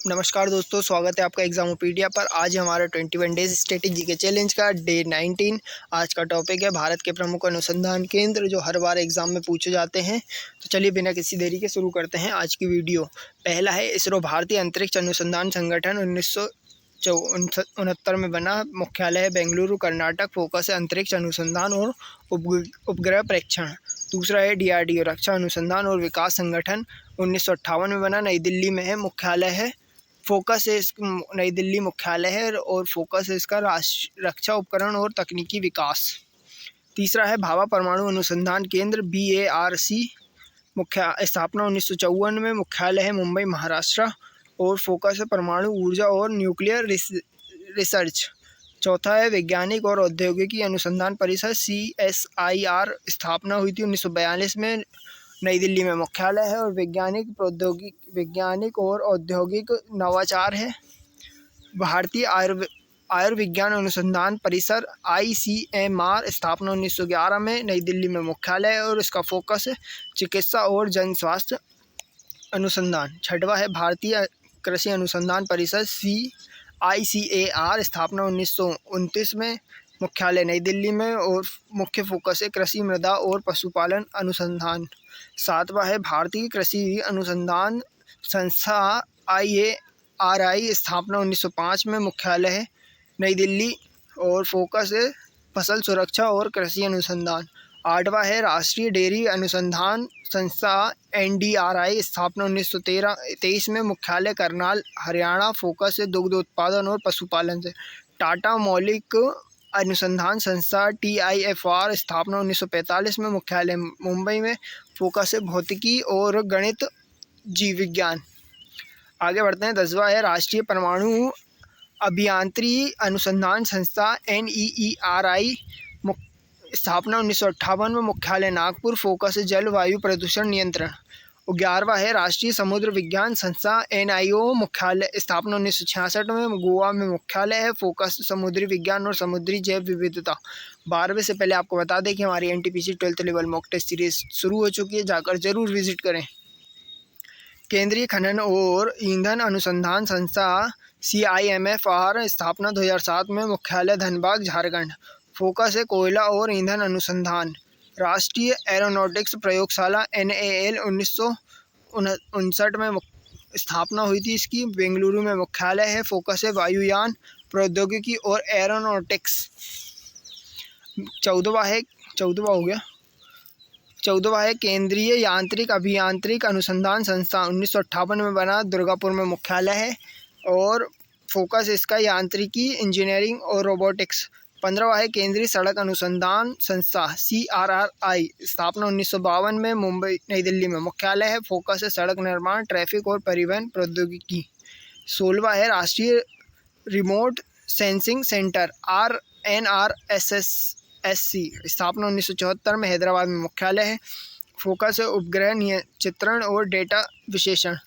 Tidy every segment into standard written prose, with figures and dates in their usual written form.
नमस्कार दोस्तों, स्वागत है आपका एग्जामोपीडिया पर। आज हमारा 21 डेज स्टैटिक के चैलेंज का डे 19। आज का टॉपिक है भारत के प्रमुख अनुसंधान केंद्र जो हर बार एग्जाम में पूछे जाते हैं। तो चलिए बिना किसी देरी के शुरू करते हैं आज की वीडियो। पहला है इसरो, भारतीय अंतरिक्ष अनुसंधान संगठन 1969 में बना, मुख्यालय है बेंगलुरु कर्नाटक, फोकस है अंतरिक्ष अनुसंधान और उपग्रह प्रेक्षण। दूसरा है DRDO, रक्षा अनुसंधान और विकास संगठन, 1958 में बना, नई दिल्ली में है, मुख्यालय है फोकस है नई दिल्ली मुख्यालय है और फोकस है इसका रक्षा उपकरण और तकनीकी विकास। तीसरा है भाभा परमाणु अनुसंधान केंद्र BARC, स्थापना 1954 में, मुख्यालय है मुंबई महाराष्ट्र और फोकस है परमाणु ऊर्जा और न्यूक्लियर रिसर्च। चौथा है वैज्ञानिक और औद्योगिकी अनुसंधान परिषद CSIR, स्थापना हुई थी 1942 में, नई दिल्ली में मुख्यालय है और वैज्ञानिक और औद्योगिक नवाचार है। भारतीय आयुर्विज्ञान अनुसंधान परिसर ICMR, स्थापना 1911 में, नई दिल्ली में मुख्यालय है और इसका फोकस है चिकित्सा और जन स्वास्थ्य अनुसंधान। छठवां है भारतीय कृषि अनुसंधान परिषद CICAR, स्थापना 1929 में, मुख्यालय नई दिल्ली में और मुख्य फोकस है कृषि, मृदा और पशुपालन अनुसंधान। सातवां है भारतीय कृषि अनुसंधान संस्था IARI, स्थापना 1905 में, मुख्यालय है नई दिल्ली और फोकस है फसल सुरक्षा और कृषि अनुसंधान। आठवां है राष्ट्रीय डेयरी अनुसंधान संस्था NDRI, स्थापना 1923 में, मुख्यालय करनाल हरियाणा, फोकस है दुग्ध उत्पादन और पशुपालन से। टाटा मौलिक अनुसंधान संस्था TIFR, स्थापना 1945 में, मुख्यालय मुंबई में, फोकस है भौतिकी और गणित जीव विज्ञान। आगे बढ़ते हैं। 10वां है राष्ट्रीय परमाणु अभियांत्रिकी अनुसंधान संस्था NEERI, स्थापना 1958 में, मुख्यालय नागपुर, फोकस है जल वायु प्रदूषण नियंत्रण। 11वां है राष्ट्रीय समुद्र विज्ञान संस्था NIO, मुख्यालय स्थापना 1966 में, गोवा में मुख्यालय है, फोकस समुद्री विज्ञान और समुद्री जैव विविधता। 12वें से पहले आपको बता दें कि हमारी NTPC 12th level mock test series शुरू हो चुकी है, जाकर जरूर विजिट करें। केंद्रीय खनन और ईंधन अनुसंधान संस्था CIMFR, स्थापना 2007 में, मुख्यालय धनबाद झारखंड, फोकस है कोयला और ईंधन अनुसंधान। राष्ट्रीय एरोनॉटिक्स प्रयोगशाला NAL 1959 में स्थापना हुई थी इसकी, बेंगलुरु में मुख्यालय है, फोकस है वायुयान प्रौद्योगिकी और एरोनॉटिक्स। 14वां है केंद्रीय यांत्रिक अभियांत्रिकी अनुसंधान संस्थान, 1958 में बना, दुर्गापुर में मुख्यालय है और फोकस इसका यांत्रिकी, इंजीनियरिंग और रोबोटिक्स। 15वां है केंद्रीय सड़क अनुसंधान संस्था CRRI, स्थापना 1952 में, मुंबई नई दिल्ली में मुख्यालय है, फोकस है सड़क निर्माण, ट्रैफिक और परिवहन प्रौद्योगिकी। 16वां है राष्ट्रीय रिमोट सेंसिंग सेंटर RNRSSC, स्थापना 1974 में, हैदराबाद में मुख्यालय है, फोकस है उपग्रह चित्रण और डेटा विश्लेषण।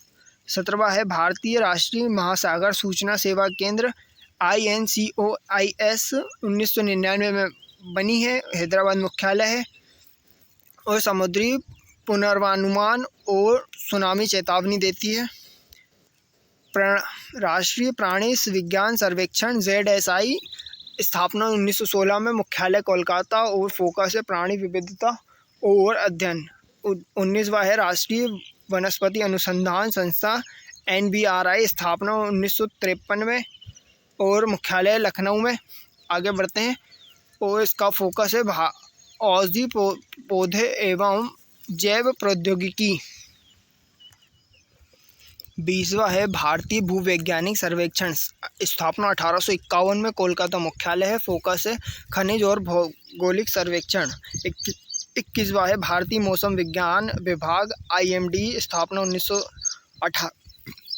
17वां है भारतीय राष्ट्रीय महासागर सूचना सेवा केंद्र INCOIS, 1999 में बनी है, हैदराबाद मुख्यालय है और समुद्री पुनर्वानुमान और सुनामी चेतावनी देती है। राष्ट्रीय प्राणी विज्ञान सर्वेक्षण ZSI, स्थापना 1916 में, मुख्यालय कोलकाता और फोकस है प्राणी विविधता और अध्ययन। 19वां है राष्ट्रीय वनस्पति अनुसंधान संस्था NBRI, स्थापना 1953 में और मुख्यालय लखनऊ में। आगे बढ़ते हैं और इसका फोकस है औषधि पौधे एवं जैव प्रौद्योगिकी। 20वां है भारतीय भूवैज्ञानिक सर्वेक्षण, स्थापना 1851 में, कोलकाता मुख्यालय है, फोकस है खनिज और भौगोलिक सर्वेक्षण। 21वां है भारतीय मौसम विज्ञान विभाग IMD, स्थापना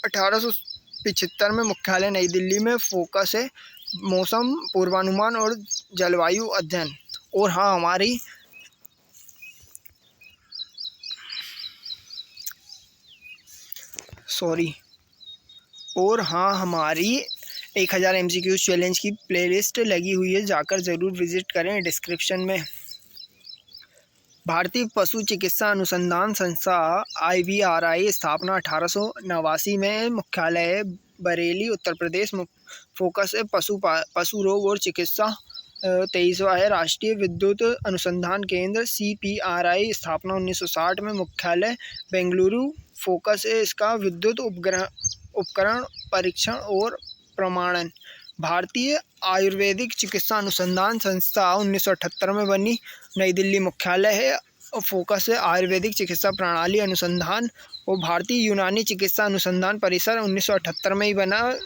1875 में, मुख्यालय नई दिल्ली में, फोकस है मौसम पूर्वानुमान और जलवायु अध्ययन। और हाँ हमारी हमारी 1000 MCQ चैलेंज की प्लेलिस्ट लगी हुई है, जाकर ज़रूर विजिट करें डिस्क्रिप्शन में। भारतीय पशु चिकित्सा अनुसंधान संस्था IVRI, स्थापना 1889 में, मुख्यालय बरेली उत्तर प्रदेश। फोकस है पशु रोग और चिकित्सा। 23वां है राष्ट्रीय विद्युत अनुसंधान केंद्र CPRI, स्थापना 1960 में, मुख्यालय बेंगलुरु। फोकस है इसका विद्युत उपकरण परीक्षण और प्रमाणन। भारतीय आयुर्वेदिक चिकित्सा अनुसंधान संस्था 1978 में बनी, नई दिल्ली मुख्यालय है। और फोकस है आयुर्वेदिक चिकित्सा प्रणाली अनुसंधान। और भारतीय यूनानी चिकित्सा अनुसंधान परिसर 1978 में ही बना,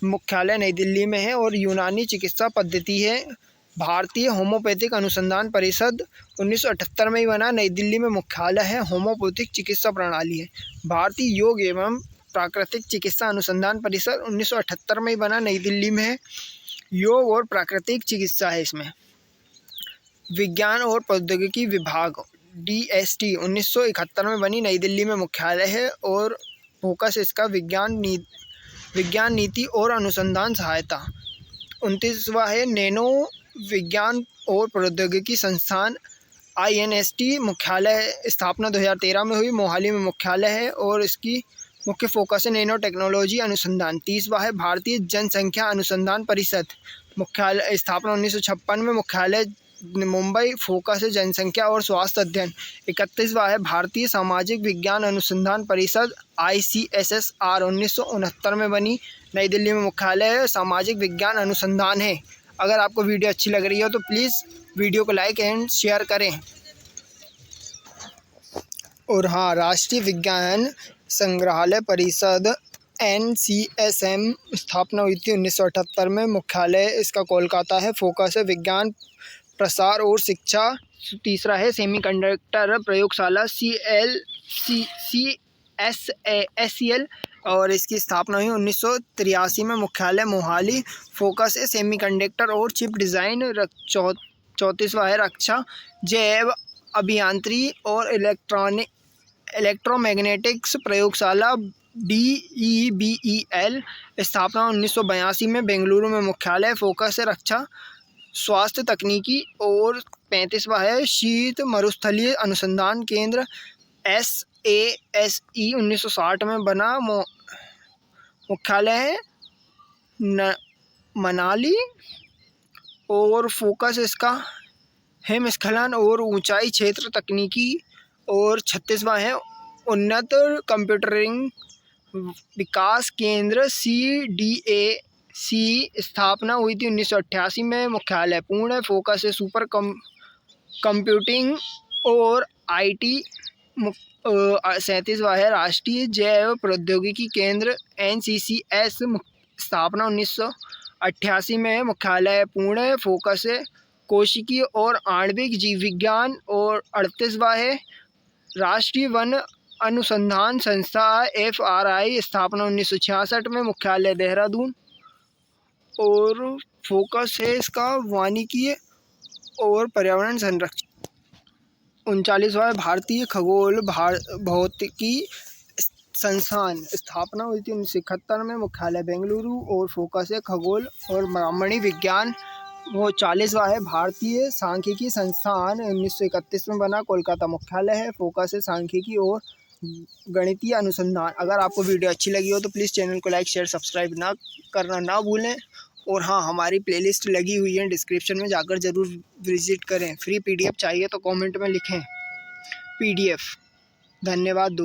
मुख्यालय नई दिल्ली में है। और यूनानी चिकित्सा पद्धति है। भारतीय होम्योपैथिक अनुसंधान परिषद 1978 में ही बना, नई दिल्ली में मुख्यालय है। होम्योपैथिक चिकित्सा प्रणाली है। भारतीय योग एवं प्राकृतिक चिकित्सा अनुसंधान परिषद 1978 में ही बना, नई दिल्ली में है। योग और प्राकृतिक चिकित्सा है इसमें। विज्ञान और प्रौद्योगिकी विभाग DST 1971 में बनी, नई दिल्ली में मुख्यालय है। और फोकस इसका विज्ञान नीति और अनुसंधान सहायता। 29वां है नैनो विज्ञान और प्रौद्योगिकी संस्थान INST, मुख्यालय स्थापना 2013 में हुई, मोहाली में मुख्यालय है। और इसकी मुख्य फोकस है नैनो टेक्नोलॉजी अनुसंधान। 30वां है भारतीय जनसंख्या अनुसंधान परिषद, मुख्यालय स्थापना 1956 में, मुख्यालय मुंबई। फोकस है जनसंख्या और स्वास्थ्य अध्ययन। 31वां है भारतीय सामाजिक विज्ञान अनुसंधान परिषद ICSSR, 1969 में बनी, नई दिल्ली में मुख्यालय है। सामाजिक विज्ञान अनुसंधान है। अगर आपको वीडियो अच्छी लग रही हो तो प्लीज़ वीडियो को लाइक एंड शेयर करें। और हाँ, राष्ट्रीय विज्ञान संग्रहालय परिषद NCSM, स्थापना हुई थी 1978 में, मुख्यालय इसका कोलकाता है। फोकस है विज्ञान प्रसार और शिक्षा। 3रा है सेमीकंडक्टर प्रयोगशाला SCL, और इसकी स्थापना हुई 1983 में, मुख्यालय मोहाली। फोकस है सेमीकंडक्टर और चिप डिज़ाइन। 34वां है रक्षा जैव अभियांत्रिकी और इलेक्ट्रोमैग्नेटिक्स प्रयोगशाला DEBEL, स्थापना 1982 में, बेंगलुरु में मुख्यालय। फोकस है रक्षा स्वास्थ्य तकनीकी। और 35वां है शीत मरुस्थलीय अनुसंधान केंद्र SASE, 1960 में बना, मुख्यालय है मनाली। और फोकस इसका हिमस्खलन और ऊंचाई क्षेत्र तकनीकी। और 36वां है उन्नत कंप्यूटरिंग विकास केंद्र CDAC, स्थापना हुई थी 1988 में, मुख्यालय पुणे। फोकस है सुपर कंप्यूटिंग और IT। 37वां है राष्ट्रीय जैव प्रौद्योगिकी केंद्र NCCS, स्थापना 1988 में, मुख्यालय पुणे। फोकस है कोशिकीय और आणविक जीव विज्ञान। और 38वां है राष्ट्रीय वन अनुसंधान संस्था FRI, स्थापना 1966 में, मुख्यालय देहरादून। और फोकस है इसका वानिकी और पर्यावरण संरक्षण। 39वां है भारतीय खगोल भौतिकी संस्थान, स्थापना हुई थी 1971 में, मुख्यालय बेंगलुरु। और फोकस है खगोल और ब्रह्मांडीय विज्ञान। वो 40वां है भारतीय सांख्यिकी संस्थान, 1931 में बना, कोलकाता मुख्यालय है। फोकस है सांख्यिकी और गणितीय अनुसंधान। अगर आपको वीडियो अच्छी लगी हो तो प्लीज़ चैनल को लाइक शेयर सब्सक्राइब करना ना भूलें। और हाँ, हमारी प्लेलिस्ट लगी हुई है, डिस्क्रिप्शन में जाकर ज़रूर विजिट करें। फ्री PDF चाहिए तो कमेंट में लिखें PDF। धन्यवाद दोस्तों।